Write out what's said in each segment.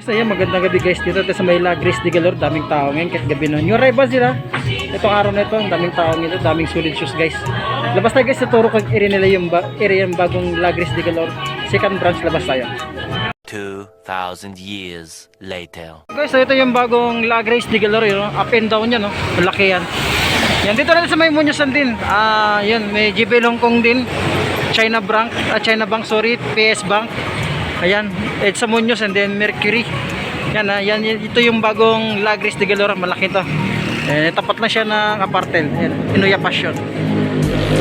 So yan, magandang gabi guys dito sa may Lagris de Galor, daming tao ngayon kahit gabi nun. Yung rival sila, itong araw na ito, ang daming tao nito, daming solid shoes guys. Labas tayo guys sa turo kag area nila yung area yung bagong Lagris de Galor, second branch, labas tayo. 2,000 years later. Guys, so ito yung bagong Lagris de Galor, yun, up and down yan, no? Malaki yan. Yan, dito na sa may Munyosan din. Yun, may JB Longkong din. China Bank, PS Bank. Ayan, Edsa Muñoz and then Mercury. Yan, yan, ito yung bagong Lagris de Galor, malaki to. Tapat na siya ng apartel, Inuya Passion.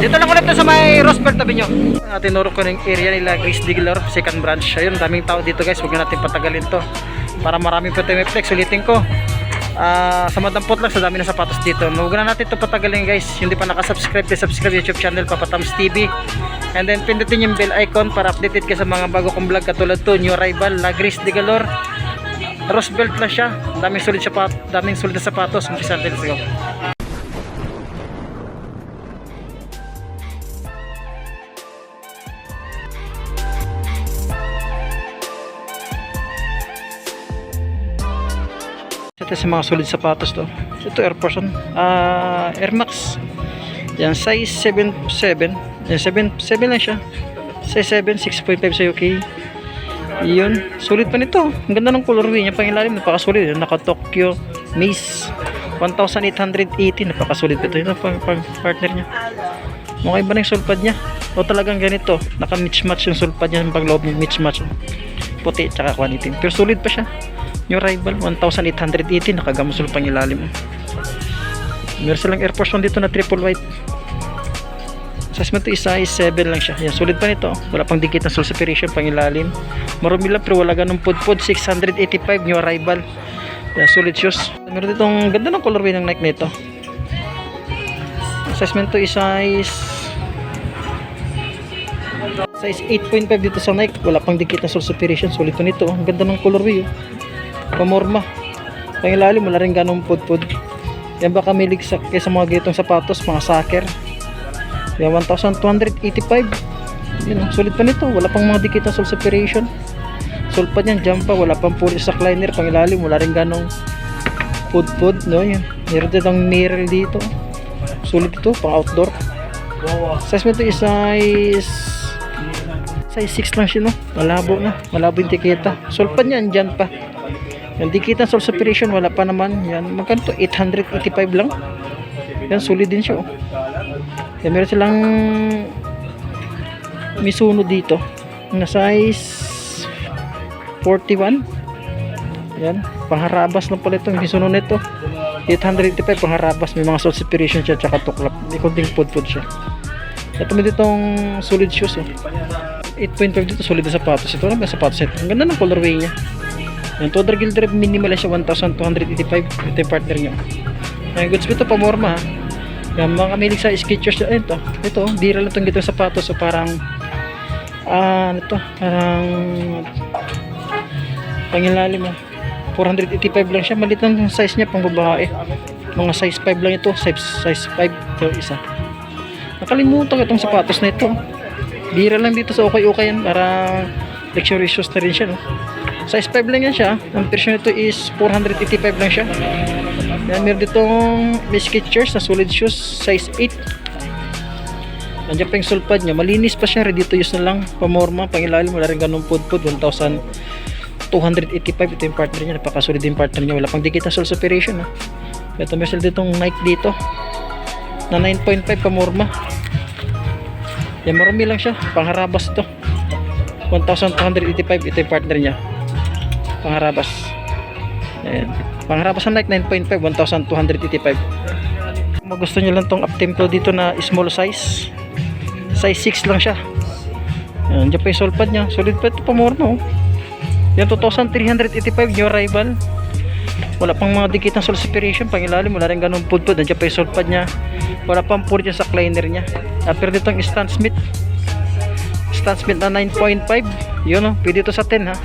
Dito lang ulit sa may Roosevelt Avenue. Tinuro ko ng area ni Lagris de Galor, second branch. Ayun, daming tao dito guys, huwag na natin patagalin to. Para marami pa tayo flex, ulitin ko. Sa madampot lang, sa dami ng sapatos dito. Huwag na natin ito patagalin guys. Hindi pa nakasubscribe, subscribe YouTube channel Papa Tams TV. And then pindutin yung bell icon para updated ka sa mga bago kong vlog katulad to, new rival Lagris de Galor. Roosevelt lang siya. Daming solid na sapatos. Umpisa natin, let's go. Ito sa mga solid sapatos to. Ito Air Force Air Max. Yan, size 7'7". Yan, 7 lang siya. Size 7, 6.5 sa UK. Yun, solid pa nito. Ang ganda ng colorway niya, pangilalim, napaka-solid. Naka-Tokyo Maze 1,880, napaka-solid pa ito. Yun ang partner niya. Mukha iba na yung sulpad niya. O talagang ganito, naka-match-match yung sulpad niya. Pag loob niya, match-match. Puti, tsaka quality. Pero solid pa siya. Yung rival 1,880, nakagamosol pang ilalim. Meron silang Air Force 1 dito na triple white. Size mo ito, size 7 lang siya. Yan, solid pa nito. Wala pang dikit na sole separation pang ilalim. Marumi lang pero wala ganong pud-pud. 685 new arrival. Yan, solid shoes. Meron ditong ganda ng colorway ng Nike nito. Size mo ito, size 8.5 dito sa Nike. Wala pang dikit na sole separation. Solid pa nito. Ang ganda ng colorway. Pamorma. Pang ilalim, wala rin ganong pud-pud. Yan, baka milig kaysa mga gitong sapatos, mga soccer. Yan, 1,285. Yun, solid pa nito. Wala pang mga dikit na sole separation. Solid pa niyan, jump pa. Wala pang pulis sa liner, pang ilalim. Wala rin ganong pud-pud, no? Yan. Meron ditong mirror dito. Solid ito, pang outdoor. Size mo ito is size 6 lang siya, no? Malabo na. Malabo yung tikita. Solid pa niyan, jump pa. Yan, dikit na sole separation, wala pa naman. Yan, magkano to? 885 lang. Yan, solid din siya, oh. Yan, meron silang Mizuno dito na size 41. Yan, pangharabas lang pala itong Mizuno nito. 885 pangharabas, may mga sole separation siya, tsaka tuklap, may konting pud-pud siya. Ito may ditong solid shoes, oh. 8.5 dito, solid na sapatos. Ito lang na sapatos ito. Ang ganda ng colorway niya. Yung Toddler Gilder minimal siya, 1,285. Ito yung partner niya. Yung goods ito pamorma, ha. Yan, mga kamilig sa Skechers. Ito, bira lang itong gitong sapatos. So parang parang pangilalim, 485 lang siya. Malit lang yung size niya pang babae. Mga size 5 lang ito. Size 5 ito isa. Nakalimutan itong sapatos na ito. Bira lang dito sa okay yan. Para luxury shoes na rin siya, no? Size 5 lang yan siya. Ang version nito is 485 lang siya. Yan, meron ditong Skechers na solid shoes, size 8. Nandiyan pa yung sulpad niya, malinis pa siya, ready to use na lang. Pamorma, pangilalim, wala rin ganun pud-pud. 1,285. Ito yung partner niya, napakasolid yung partner niya. Wala pang dikit na sole separation, ha. Ito meron ditong Nike dito na 9.5 pamorma. Yan, marami lang siya, pangharabas ito. 1,285. Ito yung partner niya, pangharabas. Ayan, pangharabas ng Nike 9.5, 1,285. Kung gusto nyo lang tong up tempo dito na small size 6 lang siya. Ayan, dyan pa yung solpad nya, solid pa ito, pamorma, oh. Yan, 2,385 new arrival. Wala pang mga dikit ng sole separation, pang ilalim, wala rin ganun pud-pud. Dyan pa yung solpad nya, wala pang pulit sa liner nya. Pero dito ang Stan Smith na 9.5, yun, oh, pwede ito sa 10, ha.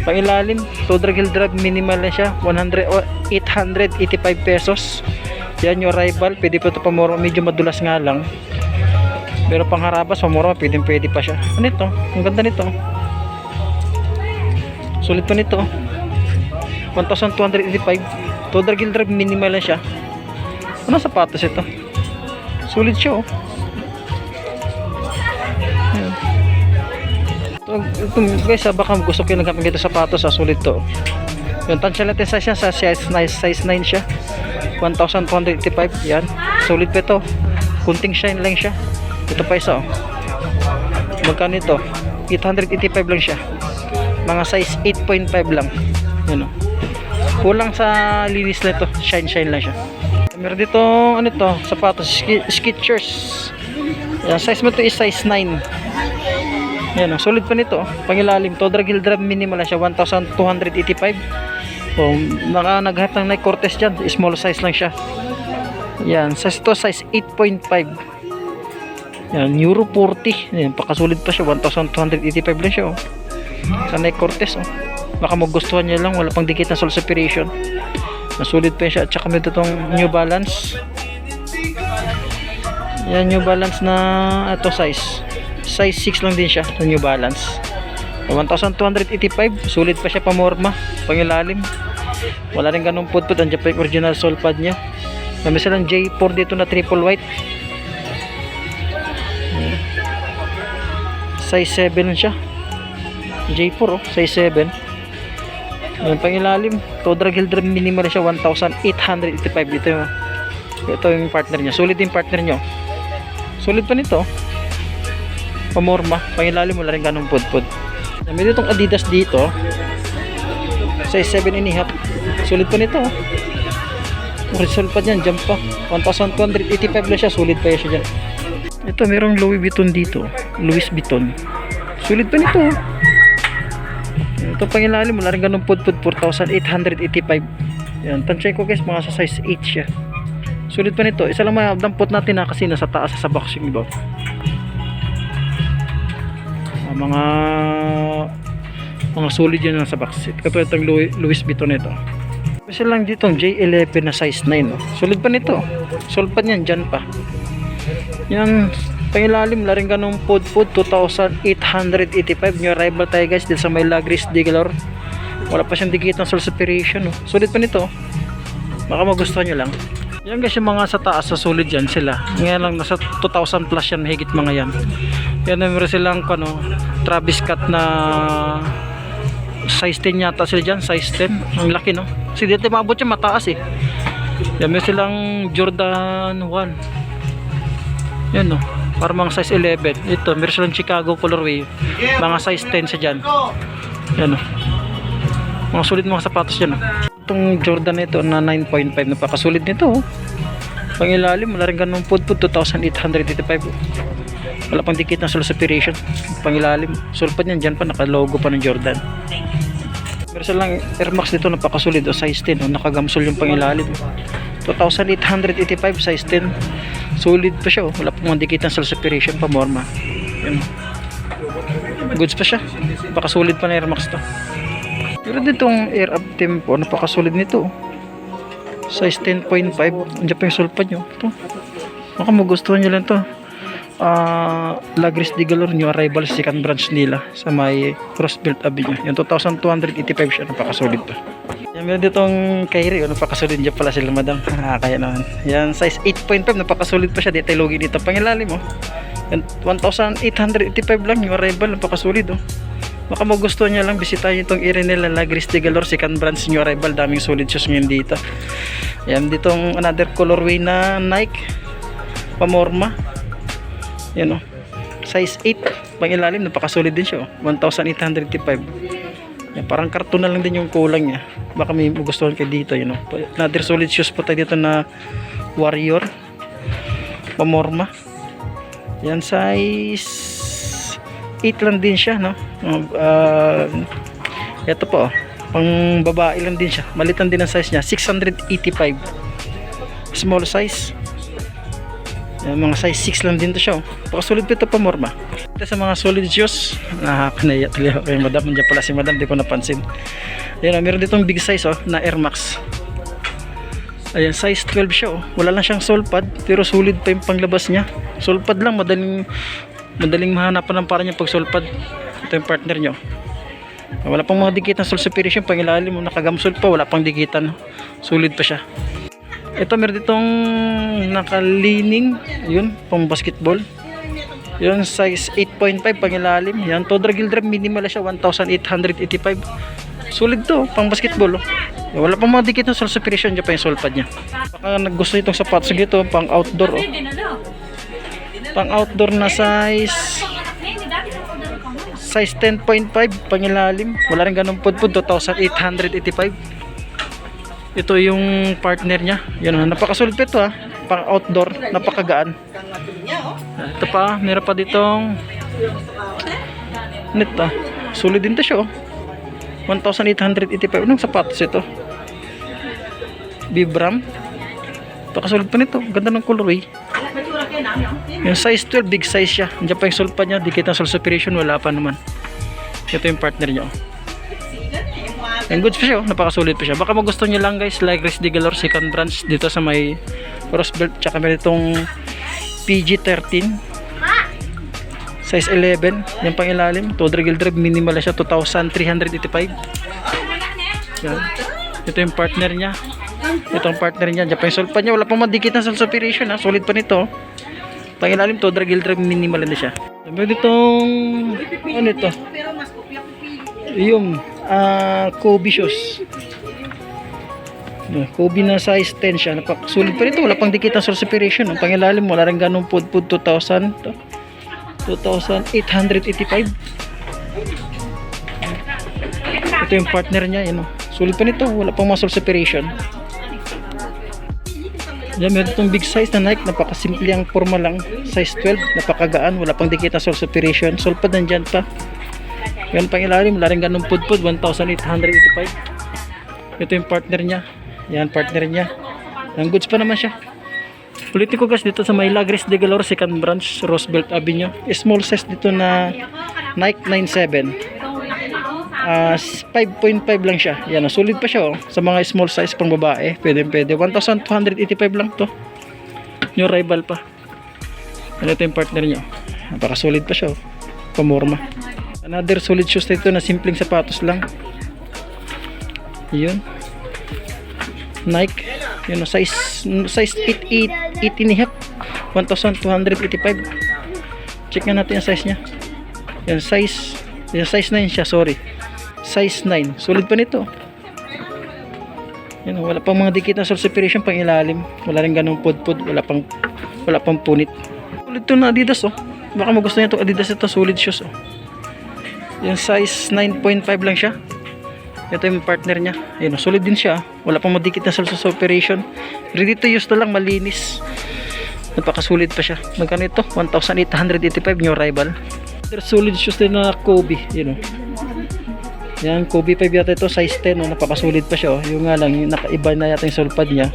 Pangilalim, Toddler Gilder minimal na siya, 885 pesos. Yan yung rival, pwede pa ito pamorma, medyo madulas nga lang. Pero pangharabas, pamorma, pwede pa siya. Ano ito? Ang ganda nito. Sulit pa nito. 1,285. Total heel drive, minimal lang siya. Ano sapatos ito? Sulit siya, oh. Ayan. Ito guys, baka gusto ko yung nagkapag ito sapatos, sulit to. Yung tansya natin size niya, sa size 9 siya. 1,285. Yan. Sulit pa ito. Kunting shine lang siya. Ito pa isa, oh. Magkano ito? 885 lang siya. Mga size 8.5 lang. Yan, oh. Kulang sa linis na ito. Shine lang siya. Meron dito, ano ito? Sapatos. Skechers. Yan. Size mo ito is size 9. Yan, oh. Sulit pa nito, oh. Pangilalim. Total heel drive, minimal lang siya. 1,285. Oh, naghanap ng Nike Cortez dyan. Small size lang siya. Yan. Size ito, size 8.5. Yan. Euro 40. Yan. Pakasulit pa siya. 1,285 lang siya, oh. Sa Nike Cortez, oh. Baka magustuhan niya lang. Wala pang dikit na sole separation. Nasulit pa siya. At saka may itong New Balance. Yan. New Balance na ito size. Size 6 lang din siya. Sa New Balance. 1,285. Sulit pa siya, pamorma. Pangilalim. Wala rin ganung putput. Andiyan pa yung original sole pad niya. May silang J4 dito na triple white. Size 7 siya. J4, oh. Size 7. Yung pangilalim. Total heel drive, minimal siya. 1,885. Ito yung partner niya. Sulit din partner niyo. Sulit pa nito. Pamorma. Pangilalim, wala rin ganung putput. May ditong Adidas dito. Size 7.5. Sulit pa nito, oh. Original pa dyan, jump pa. 1,285 lang siya, sulit pa siya dyan. Ito, merong Louis Vuitton dito. Louis Vuitton. Sulit pa nito, oh. Ito pangilalim, wala rin ganun putput. 4,885. Yan, tansya ko guys, mga sa size 8 siya. Sulit pa nito. Isa lang madampot natin na kasi nasa taas sa box yung iba. Mga solid yun nasa box. Ito itong Louis Vuitton ito. Kasi lang dito J11 na size 9, oh. Sulit pa nito. Solpad niyan, dyan pa. Yan, pangilalim, laring ganong food 2,885. New arrival tayo guys, dito sa may Lagris de Galor. Wala pa siyang dikit ng sole separation, oh. Sulit pa nito. Baka magustuhan nyo lang. Yan guys, yung mga sa taas, sa solid yan sila. Ngayon lang, nasa 2,000 plus yan, mahigit mga yan. Yan, meron silang Travis Scott na size 10 yata sila dyan, size 10. Ang laki, no? Kasi dito maabot yung mataas, eh. Yan, meron silang Jordan 1. Yan, no? Para mga size 11. Ito, meron silang Chicago colorway. Mga size 10 sa dyan. Yan, no? Mga sulit mga sapatos dyan, no? Itong Jordan ito na 9.5, napakasulit nito, oh. Pangilalim, wala rin ganun putput, 2,885. Wala pang dikit na sole separation. Pangilalim, sulpad niyan, dyan pa nakalogo pa ng Jordan. Pero silang Air Max dito, napakasulit, oh, size 10, oh. Nakagamsol yung pangilalim. 2,885, size 10. Solid pa siya, oh. Wala pang dikit na sole separation, pamorma. Yan. Goods pa siya. Napakasulit pa na Air Max to. Pero ditong Air Up Tempo, napakasulit nito, oh. Size 10.5. Andiyan pa yung sulpad nyo. Ito. Baka magustuhan nyo lang to. Lagris de Galor, new arrival, second branch nila sa may Crossbelt Avenue. Yung 2,285 siya. Napakasulit pa. Yan, meron ditong Kyrie, oh. Napakasulit dyan pala sila, madam. Kaya naman. Yan, size 8.5. Napakasulit pa siya. Dito ay logi dito. Pangilalim, oh. Yan, 1,885 lang. New arrival. Napakasulit, oh. Baka magustuhan nyo lang, bisitahin itong area nila, Lagris de Galor, second branch, new arrival. Daming solid shoes ngayon dito. Yan, ditong another colorway na Nike pamorma. Yan, oh. Size 8, pangilalim, napakasolid din siya, oh. 1,885. Yan, parang karton na lang din yung kulang niya. Baka may magustuhan kayo dito, yun, oh. Another solid shoes po tayo dito na Warrior pamorma. Yan, size 8 lang din siya, no? Ito po, pang babae lang din siya. Malitan din ang size niya, 685. Small size. Yan, mga size 6 lang din to siya, oh. Pakasulit ito pa, morma. Ito sa mga solid shoes. Nakakanaya tuloy ako kay madam. Nandiyan pala si madam, di ko napansin. Ayan, meron ditong big size, oh, na Air Max. Ayan, size 12 siya, oh. Wala lang siyang sole pad, pero solid pa yung panglabas niya. Sole pad lang, madaling mahanapan ng para niya pag sulpad. Ito yung partner nyo. Wala pang mga dikit na sole superior, pang ilalim mo nakagamsol pa, wala pang dikitan, solid pa siya. Ito meron ditong nakalining, yun, pang basketball. Yun, size 8.5 pang ilalim. Yan, Todra Gildrag minimal siya, 1,885. Solid to, pang basketball. Oh. Wala pang mga dikit na sole superior, dyan pa yung sole pad niya. Baka naggusto itong sapatos nito, pang outdoor. Oh. Pang outdoor na size 10.5 pang ilalim. Wala rin ganun pudpud, 2,885. Ito yung partner niya. Yan, napakasulpit to ha. Pang outdoor, napakagaan. Ito pa, meron pa ditong nito. Solid din to siya oh. 1,885. Anong sapatos ito? Vibram. Napakasulid pa nito. Ganda ng colorway. Yung size 12, big size siya. Andiyan pa yung sole pad niya, dikit ng sole superior, wala pa naman. Ito yung partner niya. Yung goods pa siya, napakasulit pa siya. Baka magusto nyo lang guys, like Lagres de Galore second branch dito sa may Roosevelt. Tsaka meron itong PG-13 size 11. Yung pang ilalim, Todra Gildrag minimal na siya, 2,385. Yan. Ito yung partner niya. Ito ang partner niya. Diyan pa yung sole pad niya, wala pang madikit ng sole superior ha. Solid pa nito. Pang ilalim, Todra Gildrag minimal na siya. Meron ditong ano ito? Yung Kobe shoes. Kobe na size 10 siya. Napakasulit pa nito. Wala pang dikit ng sole superior. Ang pangilalim, wala rin ganong pud-pud. 2,885. Ito yung partner niya. Yun, sulit pa nito. Wala pang mga sole superior. Yan, meron itong big size na Nike. Napakasimple ang forma lang. Size 12. Napakagaan. Wala pang dikit ng sole superior. Sole pa nandyan pa. Yan pang ilalim, wala rin ganun pudpud, 1,885. Ito yung partner niya. Yan, partner niya. Ang goods pa naman siya. Ulitin ko guys, dito sa may Lagres de Galore second branch, Roosevelt Avenue. Small size dito na Nike 97. 5.5 lang siya. Yan, solid pa siya oh. Sa mga small size pang babae, pwede. 1,285 lang to. New rival pa. Ano ito yung partner niya. Napaka-solid pa siya oh. Pamorma. Another solid shoes dito na simpleng sapatos lang. Yun. Nike. Yun, size 8 and a half. 1,285. Check nga natin yung size niya. Yan, size 9 siya, sorry. Size 9. Solid pa nito. Yan, wala pang mga dikit na sole superior pang ilalim. Wala rin ganung pudpud, wala pang punit. Solid to na Adidas oh. Baka magusto niyo to Adidas, ito solid shoes oh. Yung size 9.5 lang siya. Ito yung partner niya. Ayun, solid din siya. Wala pang madikit na sole superior. Ready to use na lang, malinis. Napakasulit pa siya. Magkano ito? 1,885 new rival. Solid shoes din na Kobe. Yun, yan, Kobe 5 yata ito. Size 10. Oh. Napakasulit pa siya. Oh. Yung nga lang, yung nakaiba na yata yung sole pad niya.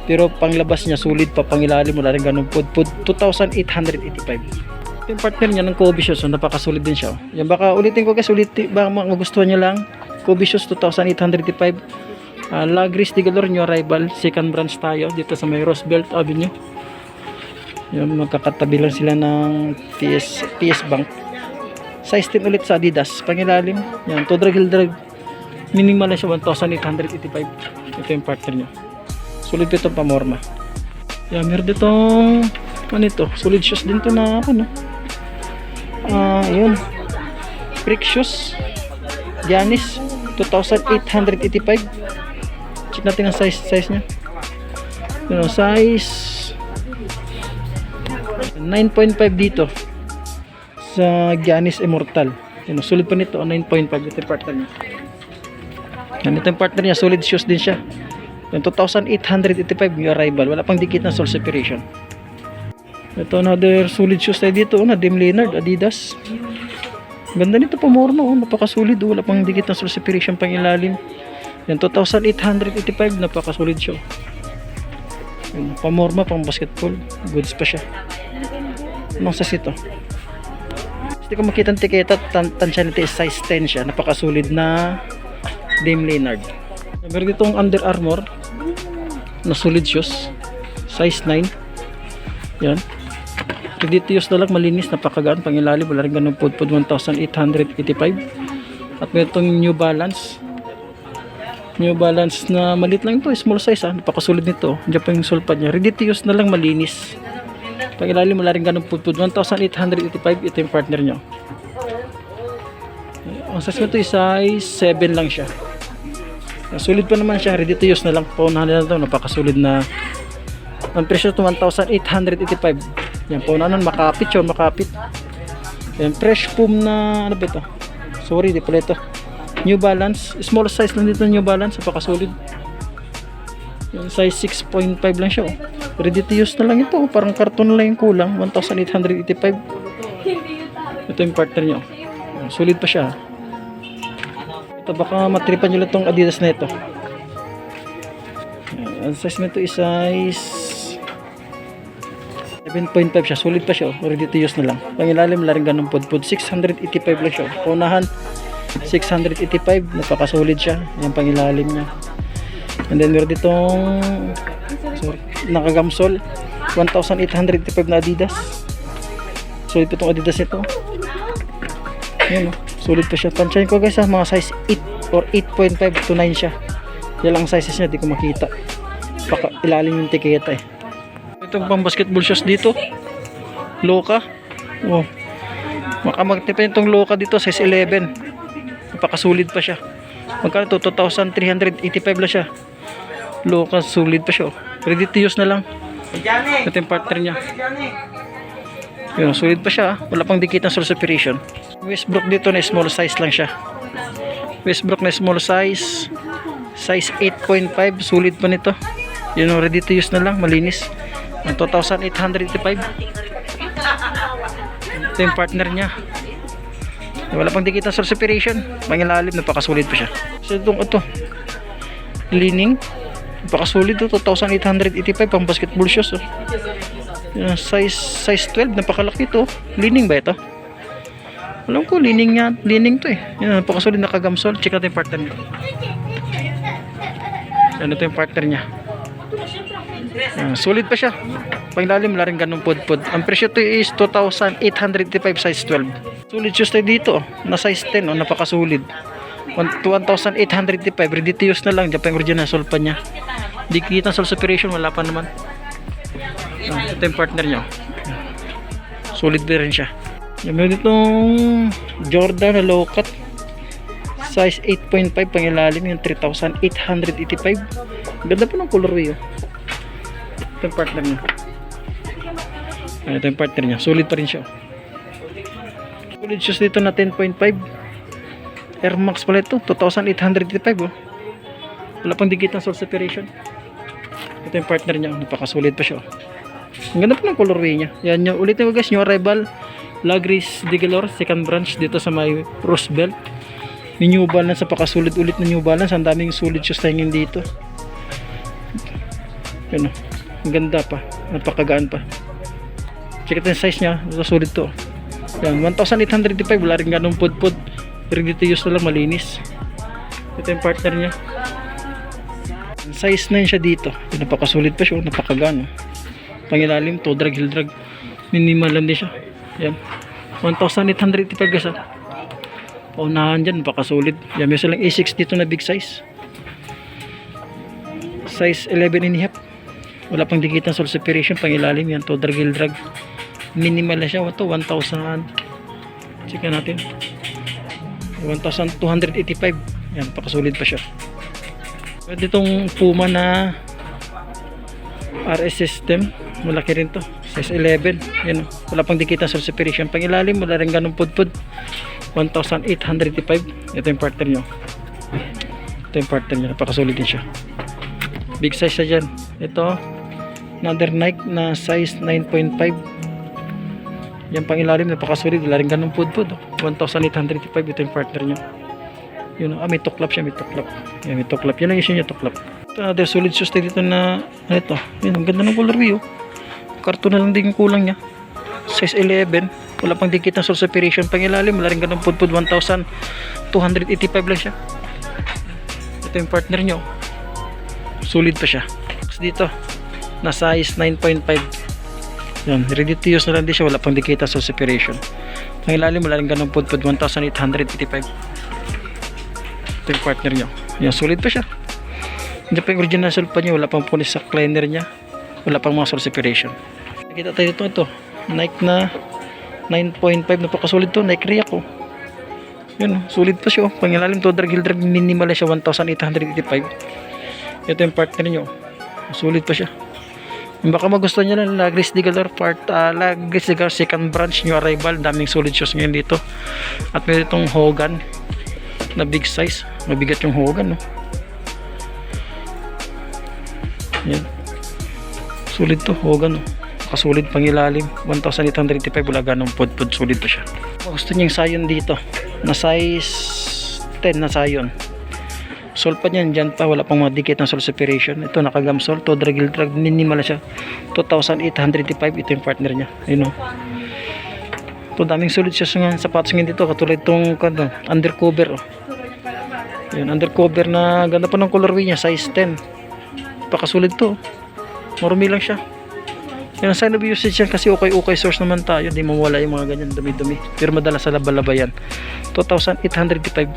Pero panglabas niya, solid pa. Pangilalim, wala rin ganun. 2,885. Yung partner niya ng Kobe shoes, so napakasulit din siya. Yan, baka ulitin ko guys, baka magustuhan nyo lang. Kobe shoes 2,885. Lagres de Galore new arrival, second branch tayo dito sa may Roosevelt Avenue. Yan, magkakatabi lang sila ng PS Bank. Size 10 ulit sa Adidas, pangilalim. Yan, Todra Gildrag minimal na siya, 1,885. Ito yung partner niya. Sulit pa itong pamorma. Yan, meron ditong ano ito, solid shoes din to na ano. Yun, brick shoes Giannis 2,885. Check natin ang size nya. Yun, size 9.5 dito sa Giannis Immortal. Yun, solid pa nito, 9.5. Ito yung partner niya. Yan, ito yung partner niya, solid shoes din siya. Yung 2,885 yung arrival, wala pang dikit na sole superior. Ito another solid shoes tayo dito na Dame Leonard Adidas. Ganda nito, pamorma oh, napakasolid oh, wala pang dikit na sole superior pang ilalim. Yan, 2,885, napakasolid siya. Yan, pamorma, pang basketball, goods pa siya. Anong size ito? Hindi ko makita ang tiketa, tansya nito is size 10 siya, napakasolid na Dame Leonard. Meron ditong Under Armour na solid shoes, size 9. Yan, ready to use na lang, malinis, napakagaan, pangilalim, wala rin ganun pudpud, 1,885. At meron itong New Balance. New Balance na maliit lang ito, small size napakasulit nito. Diyan pa yung sulpad niya, ready to use na lang, malinis. Pag ilalim wala rin ganun pudpud. 1,885, ito yung partner nyo. Ang size nito is size 7 lang siya. Sulit pa naman siya, ready to use na lang. Paunahan na ito, napakasulit na. Ang presyo ito 1,885. Yan, paunahan nun, makapit yun, makapit. Yan, fresh foam na, ano ba ito? Sorry, di pala ito. New Balance, small size lang dito New Balance, napakasulit. Yung size 6.5 lang siya, oh. Ready to use na lang ito, parang karton lang yung kulang. 1,885. Ito yung partner nyo. Sulit pa siya. Ito, baka matripan nyo lang itong Adidas na ito. Ang size nito is size 7.5 siya, sulit pa siya, oh. Ready to use na lang. Pangilalim wala rin ganun pudpud. 685 lang siya, oh. Paunahan 685, napakasulit siya. Yan pangilalim niya. And then meron ditong nakagamsol 1,885 na Adidas. Sulit pa itong Adidas nito. Yan, oh. Sulit pa siya. Tansyahin ko guys, mga size 8 or 8.5 to 9 siya. Yan lang sizes niya, di ko makita. Baka ilalim yung tiketa eh. Itong pang basketball shoes dito, Loka. Oh, makamagtipan itong Loka dito, size 11. Napakasulit pa siya. Magkano ito? 2,385 lang siya. Loka, sulit pa siya, oh. Ready to use na lang. Ito yung partner niya. Yun, sulit pa siya, wala pang dikit ng source operation. Westbrook dito na small size lang siya. Westbrook na small size, size 8.5, sulit pa nito. Yun, ready to use na lang, malinis. 2,885. Ito yung partner niya. Wala pang dikit ng source operation. Pangilalim, napakasulit pa siya. So ito, leaning, napakasulit ito. 2,885 pang basketball shoes, oh. Yun, size 12, napakalaki ito. Leaning ba ito? Alam ko, leaning niya, leaning to eh. Yan, napakasulit, nakagamsol. Check natin yung partner niya. Yan, ito yung partner niya. Yan, sulit pa siya. Pangilalim, wala rin ganun pudpud. Ang presyo ito is 2,885 size 12. Sulit shoes tayo dito, oh. Na size 10, oh, napakasulit. 1,885, ready to use na lang. Diyan pa yung original sulpa niya. Di kita source operation, wala pa naman. Ito yung partner niya. Sulit din rin siya. Meron itong Jordan na low cut, size 8.5 pangilalim, yung 3,885. Ganda po ng colorway, oh. Ito yung partner niya. Ito yung partner niya, sulit pa rin siya. Sulit shoes dito na 10.5 Air Max pala ito, 2,885, oh. Wala pang dikit ng source operation. Ito yung partner niya, napakasulit pa siya, oh. Ang ganda po ng colorway niya. Yan yung ulitin ko guys, yung Arrival Lagris de Galore, second branch dito sa may Roosevelt. May New Balance, napakasulit ulit na New Balance. Ang daming sulit shoes tayo dito. Yan, oh. Ang ganda pa, napakagaan pa. Check natin yung size niya, ito sulit to. Yan, 1,885, wala rin ganong pudpud. Ready to use na lang, malinis. Ito yung partner niya. Size 9 siya dito. Napakasulit pa siya, napakagaan, oh. Pangilalim, toe drag, heel drag. Minimal lang din siya. Yan. 1,885 guys, ah. Paunahan dyan, napakasulit. Yan, may silang A6 dito na big size. Size 11.5. Wala pang dikit ng source operation, pangilalim yan, toe drag, heel drag. Minimal na siya. Ito, 1,000. Check natin. 1,285. Yan, napakasulit pa siya. Pwede itong Puma na RS system. Malaki rin to, size 11. Yan, wala pang dikit ng source operation. Pangilalim, wala rin ganong pudpud. 1,885. Ito yung partner nyo. Ito yung partner nyo, napakasulit din siya. Big size siya dyan. Ito, another Nike na size 9.5. Yan pangilalim, napakasulit, wala rin ganong pudpud, oh. 1,885. Ito yung partner nyo. Yun, may tuklap siya, may tuklap. Yan, may tuklap. Yan ang issue niya, tuklap. Ito, another solid shoes dito na, ano ito. Yan, ang ganda ng colorway, oh. Karton na lang din yung kulang niya. Size 11. Wala pang dikit ng source operation. Pangilalim, wala rin ganong pudpud. 1,285 lang siya. Ito yung partner nyo. Solid pa siya. Dito, na size 9.5. Yan, ready to use na lang din siya. Wala pang dikit ng source operation. Pangilalim, wala rin ganong pudpud. 1,885. Ito yung partner nyo. Yan, solid pa siya. Hindi pa yung original sole pa niya. Wala pang punis sa cleaner niya. Wala pang mga sole separation. Nakita tayo dito, ito. Nike na 9.5. Napakasolid to. Nike React, oh. Yun, solid pa siya, oh. Pangilalim to, drag minimal siya, 1,885. Ito yung partner nyo. Solid pa siya. Baka magustuhan nyo lang, Lagris de Galor Lagris de Galor second branch, new arrival. Daming solid shoes ngayon dito. At meron itong Hogan na big size. Mabigat yung Hogan, no? Yan. Solid to, Hogan, no? Kasolid, pangilalim, 1,885. Wala ganong pod-pod, solid pa siya. Gusto niyo yung sayon dito na size 10 na sayon. Sol pa niyan, dyan pa, wala pang mga dikit ng sol separation. Ito nakagam sol, to drag minimal siya, 2,885. Ito yung partner niya, ayun, oh. Ito daming solid siya ng sapatos ngayon dito, katulad itong undercover, oh. Yun, undercover na ganda pa ng colorway niya, size 10. Pakasolid to, marumi lang siya. Yung sign of usage yan kasi okay source naman tayo, di mawala yung mga ganyan dumi-dumi, pero madalas sa laba-laba yan. 2,885.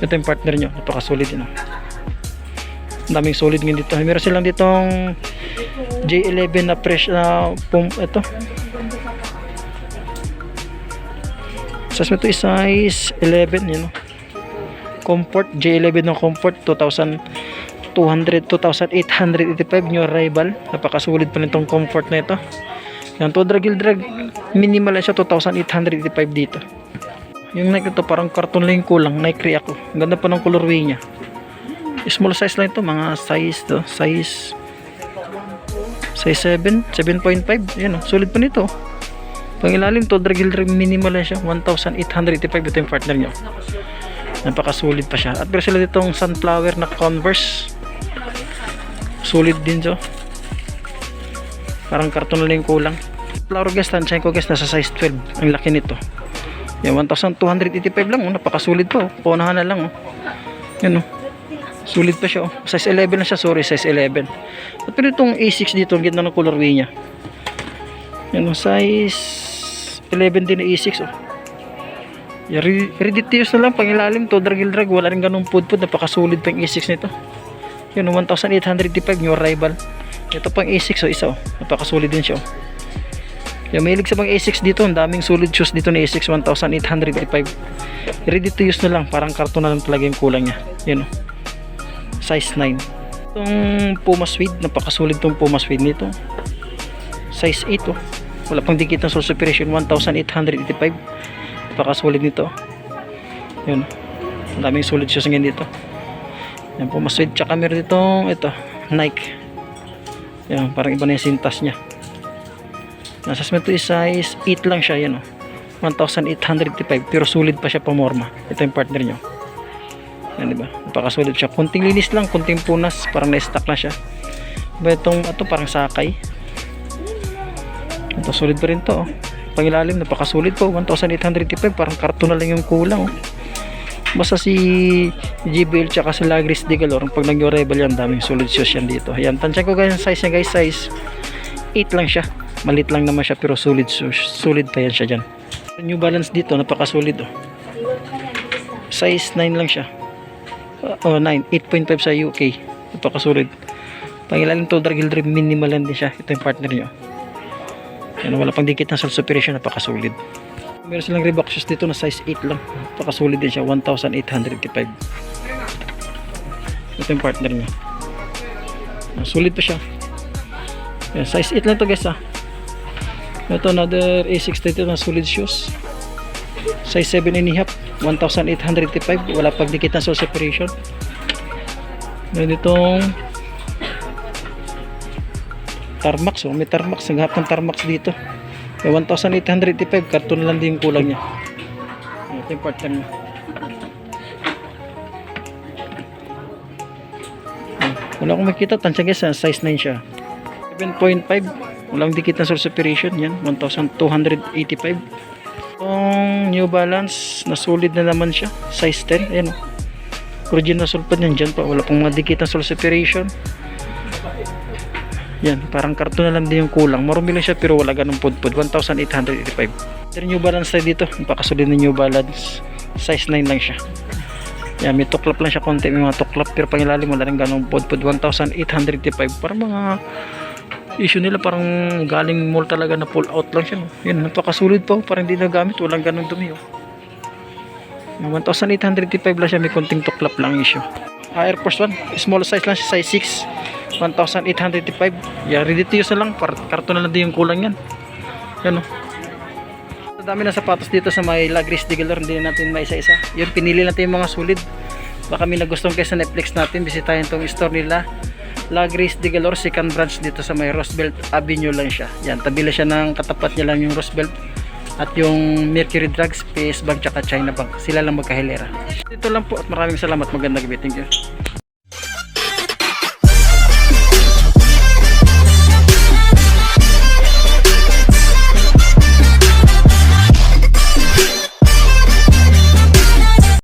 Ito yung partner nyo, napakasolid yun, oh. Daming solid ngayon dito. Meron silang ditong J11 na fresh na ito size mo ito is size 11, yun, oh. Comfort, J11 ng Comfort, 2,885 new arrival. Napakasolid pa nitong Comfort na ito. Yan, to drag minimal siya, 2,885 dito. Yung Nike ito parang carton lang yung kulang, Nike React, oh. Ang ganda pa ng colorway niya. Small size lang ito, mga size to, size 7, 7.5. Yan, oh, solid pa nito. Pangilalim to, drag minimal lang siya, 1,885. Ito yung partner niyo. Napakasolid pa siya. At pero sila ditong sunflower na Converse. Solid din siya. Parang karton lang yung kulang. Flower guys, tansyahin ko guys, nasa size 12. Ang laki nito. Yan, 1,285 lang, oh. Napakasolid pa, oh. Paunahan na lang, oh. Yan, oh. Solid pa siya, oh. Size 11 na siya, sorry, size 11. At pero itong A6 dito, ang ganda ng colorway niya. Yan, oh. Size 11 din na A6, oh. Yan, ready to use na lang, pangilalim to, drag, wala rin ganung pud-pud. Napakasolid pa yung A6 nito. Yan, 1,885 new arrival. Ito pang A6, oh, isa, oh. Napakasolid din siya, oh. Yung mahilig sa mga A6 dito, ang daming solid shoes dito na A6, 1,885. Ready to use na lang, parang karton na lang talaga yung kulang niya. Yun, oh. Size 9. Itong Puma Suede, napakasolid tong Puma Suede nito. Size 8, oh. Wala pang dikit ng sole separation, 1,885. Napakasolid nito. Yun, ang daming solid shoes ngayon dito. Yan, Puma Suede. Tsaka meron ditong ito, Nike. Yan, parang iba na yung sintas niya. Nasa smell to is size 8 lang siya, yan, oh. 1,885, pero solid pa siya pamorma. Ito yung partner nyo. Yan, diba? Napakasolid siya. Kunting linis lang, kunting punas, parang na-stack na siya. Diba itong, ito parang sakay. Ito, solid pa rin to, oh. Pangilalim, napakasolid po, 1,885, parang karton na lang yung kulang, oh. Basta si JBL tsaka si Lagris de Galor, pag nag-rebel yan, daming solid shoes yan dito. Ayan, tansyan ko guys, size niya guys, size 8 lang siya. Malit lang naman siya pero solid shoes. Solid pa yan siya dyan. New Balance dito, napakasolid, oh. Size 9 lang siya. 9, 8.5 sa UK. Napakasolid. Pangilalim to, drag minimal lang din siya. Ito yung partner nyo. Yan, wala pang dikit ng sole separation, napakasolid. Meron silang Reebok shoes dito na size 8 lang. Napakasolid din siya, 1,885. Ito yung partner nyo. Solid pa siya. Yan, size 8 lang to guys, ah. Ito another A6 dito na solid shoes, size 7.5, 1,885. Wala pag dikit na sole separation. Meron ditong Tarmax, oh. May Tarmax, naghahap ng Tarmax dito. 1,885, karton lang din yung kulang niya. Ito yung partner niya. Wala akong makita, tansya guys, size 9 siya, 7.5. Walang dikit na sole separation, yan, 1,285. Itong New Balance, na solid na naman siya, size 10, ayan, original sole pa yan, dyan pa, wala pang mga dikit na sole separation. Yan, parang karton na lang din yung kulang, marumi lang siya pero wala ganong pud-pud, 1,885. Pero New Balance tayo dito, napakasolid na New Balance, size 9 lang siya. Yan, may tuklap lang siya konti, may mga tuklap, pero pangilalim wala rin ganong pod 1,885. Parang mga issue nila, parang galing mall talaga na pull out lang siya, no? Yan, napakasulit pa, parang hindi nagamit, walang ganong dumi, oh. 1,885 lang siya, may konting tuklap lang issue. Air Force 1, small size lang siya, size 6, 1,885. Yeah, ready to use na lang, karton na lang din yung kulang yan. Yan, oh. Dami na sapatos dito sa may Lagris de Galor, hindi na natin maisa-isa. Yun, pinili natin yung mga sulit. Baka may nagustuhan kayo sa Netflix natin, bisitahin tong store nila. Lagris de Galor, second branch dito sa may Roosevelt Avenue lang siya. Yan, tabi lang siya ng katapat niya lang yung Roosevelt at yung Mercury Drugs, PS Bank, tsaka China Bank. Sila lang magkahilera. Dito lang po at maraming salamat. Magandang gabi. Thank you.